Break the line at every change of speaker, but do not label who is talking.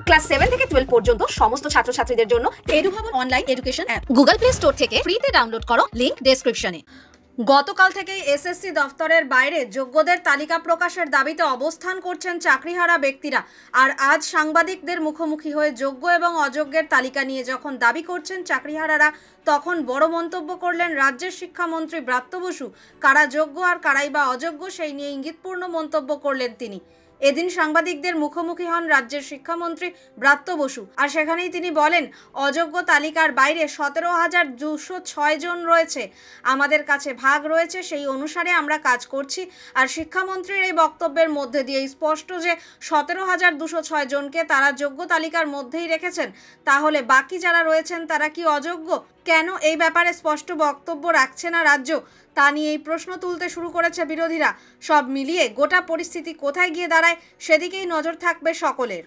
Class 7 থেকে 12 পর্যন্ত সমস্ত ছাত্রছাত্রীদের জন্য
এডুভাবন online education app Google Play Store থেকে ফ্রিতে ডাউনলোড করো, লিংক ডেসক্রিপশনে। গতকাল থেকেই এসএসসি দফতরের বাইরে যোগ্যদের তালিকা প্রকাশের দাবিতে অবস্থান করছেন চাকরিহারা ব্যক্তিরা। আর আজ সাংবাদিকদের মুখোমুখি হয়ে যোগ্য এবং অযোগ্যের তালিকা নিয়ে যখন দাবি করছেন চাকরিহারারা, তখন বড় মন্তব্য করলেন রাজ্যের শিক্ষামন্ত্রী ব্রাত্য বসু। কারা যোগ্য আর কারাই বা অযোগ্য সেই নিয়ে ইঙ্গিতপূর্ণ মন্তব্য করলেন তিনি। এদিন সাংবাদিকদের মুখোমুখি হন রাজ্যের শিক্ষামন্ত্রী ব্রাত্য বসু, আর সেখানেই তিনি বলেন, অযোগ্য তালিকার বাইরে 17,206 জন রয়েছে। আমাদের কাছে ভাগ রয়েছে, সেই অনুসারে আমরা কাজ করছি। আর শিক্ষামন্ত্রীর এই বক্তব্যের মধ্যে দিয়েই স্পষ্ট যে 17,206 জনকে তারা যোগ্য তালিকার মধ্যেই রেখেছেন। তাহলে বাকি যারা রয়েছেন তারা কি অযোগ্য? কেন এই ব্যাপারে স্পষ্ট বক্তব্য রাখছে না রাজ্য? তা নিয়ে এই প্রশ্ন তুলতে শুরু করেছে বিরোধীরা। সব মিলিয়ে গোটা পরিস্থিতি কোথায় গিয়ে দাঁড়ায় সেদিকেই নজর থাকবে সকলের।